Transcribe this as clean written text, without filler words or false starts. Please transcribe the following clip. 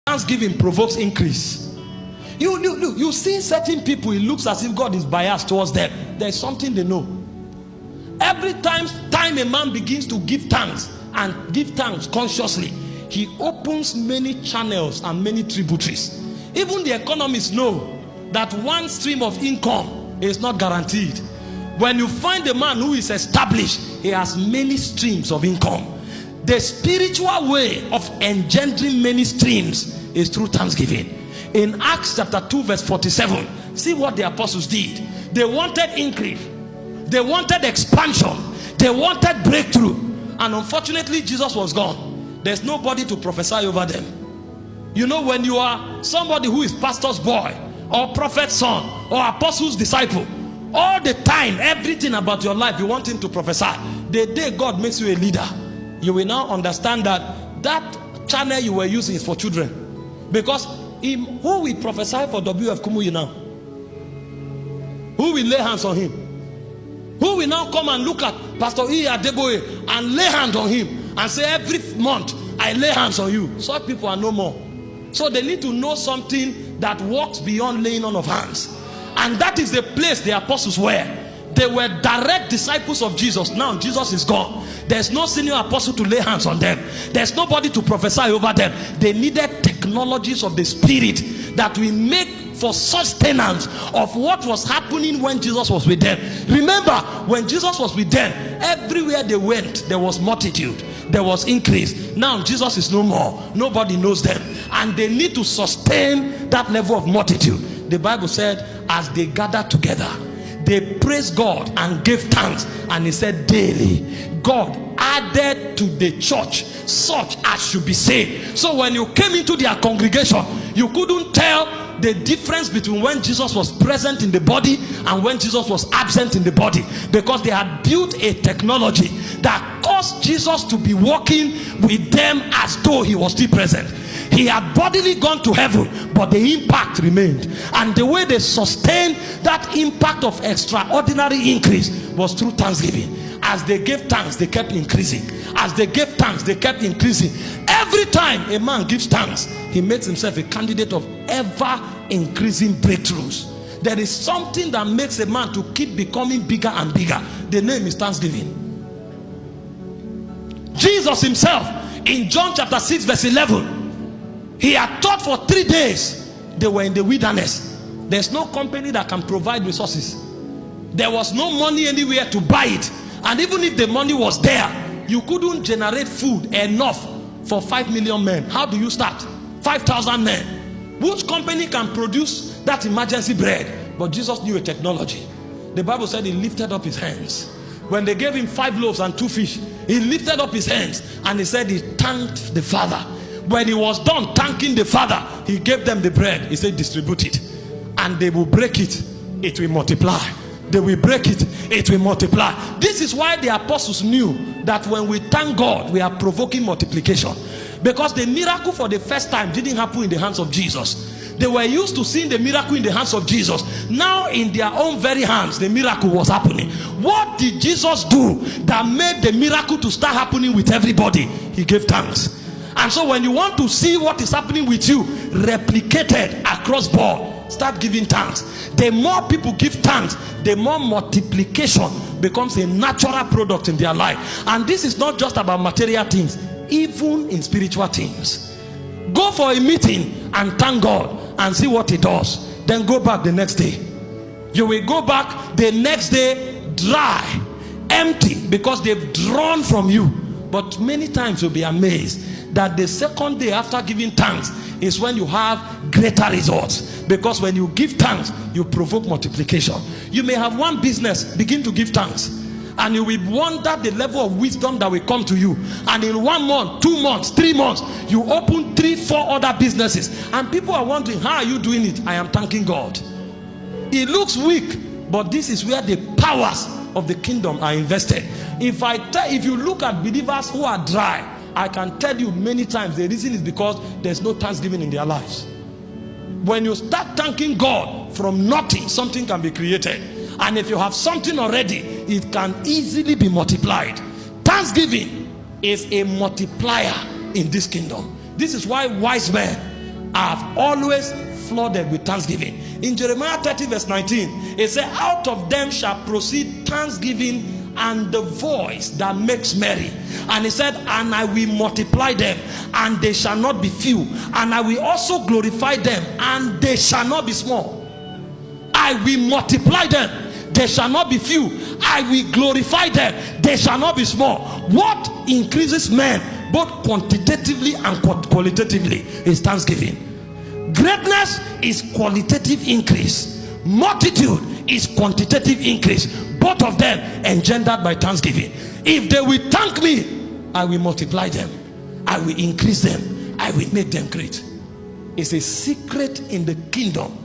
Thanksgiving provokes increase. You see certain people, it looks as if God is biased towards them. There is something they know. Every time a man begins to give thanks and give thanks consciously, he opens many channels and many tributaries. Even the economists know that one stream of income is not guaranteed. When you find a man who is established, he has many streams of income. The spiritual way of engendering many streams is through thanksgiving. In Acts chapter 2 verse 47, see what the apostles did. They wanted increase, they wanted expansion, they wanted breakthrough, and unfortunately Jesus was gone. There's nobody to prophesy over them. You know, when you are somebody who is pastor's boy or prophet's son or apostle's disciple, all the time, everything about your life you want him to prophesy. The day God makes you a leader, you will now understand that that channel you were using is for children. Because who will prophesy for W.F. Kumuyi now? Who will lay hands on him? Who will now come and look at Pastor E. Adeboye and lay hands on him and say, every month I lay hands on you? Such people are no more. So they need to know something that walks beyond laying on of hands. And that is the place the apostles were. They were direct disciples of Jesus. Now Jesus is gone. There's no senior apostle to lay hands on them. There's nobody to prophesy over them. They needed technologies of the spirit that will make for sustenance of what was happening when Jesus was with them. Remember, when Jesus was with them, everywhere they went, there was multitude, there was increase. Now Jesus is no more. Nobody knows them, and they need to sustain that level of multitude. The Bible said, as they gathered together, they praised God and gave thanks, and he said daily God added to the church such as should be saved. So when you came into their congregation, you couldn't tell the difference between when Jesus was present in the body and when Jesus was absent in the body, because they had built a technology that caused Jesus to be walking with them as though he was still present. He had bodily gone to heaven, but the impact remained. And the way they sustained that impact of extraordinary increase was through thanksgiving. As they gave thanks, they kept increasing. As they gave thanks, they kept increasing. Every time a man gives thanks, he makes himself a candidate of ever increasing breakthroughs. There is something that makes a man to keep becoming bigger and bigger. The name is thanksgiving. Jesus himself, in John chapter 6 verse 11, he had taught for 3 days. They were in the wilderness. There's no company that can provide resources. There was no money anywhere to buy it. And even if the money was there, you couldn't generate food enough for 5 million men. How do you start? 5,000 men. Which company can produce that emergency bread? But Jesus knew a technology. The Bible said he lifted up his hands. When they gave him 5 loaves and 2 fish, he lifted up his hands and he said he thanked the Father. When he was done thanking the Father, he gave them the bread. He said, distribute it, and they will break it, it will multiply. They will break it, it will multiply. This is why the apostles knew that when we thank God, we are provoking multiplication. Because the miracle for the first time didn't happen in the hands of Jesus. They were used to seeing the miracle in the hands of Jesus. Now in their own very hands, the miracle was happening. What did Jesus do that made the miracle to start happening with everybody? He gave thanks. And so when you want to see what is happening with you replicated across board, start giving thanks. The more people give thanks, the more multiplication becomes a natural product in their life. And this is not just about material things, even in spiritual things. Go for a meeting and thank God and see what he does. Then go back the next day. You will go back the next day dry, empty, because they've drawn from you. But many times you'll be amazed that the second day after giving thanks is when you have greater results. Because when you give thanks, you provoke multiplication. You may have one business, begin to give thanks, and you will wonder the level of wisdom that will come to you. And in 1 month, 2 months, 3 months, you open 3, 4 other businesses, and people are wondering, how are you doing it? I am thanking God. It looks weak, but this is where the powers of the kingdom are invested. If you look at believers who are dry, I can tell you many times the reason is because there's no thanksgiving in their lives. When you start thanking God, from nothing something can be created. And if you have something already, it can easily be multiplied. Thanksgiving is a multiplier in this kingdom. This is why wise men I have always flooded with thanksgiving. In Jeremiah 30 verse 19, it says, out of them shall proceed thanksgiving and the voice that makes merry. And he said, and I will multiply them, and they shall not be few, and I will also glorify them, and they shall not be small. I will multiply them, they shall not be few. I will glorify them, they shall not be small. What increases men both quantitatively and qualitatively is thanksgiving. Greatness is qualitative increase, multitude is quantitative increase. Both of them engendered by thanksgiving. If they will thank me, I will multiply them, I will increase them, I will make them great. It's a secret in the kingdom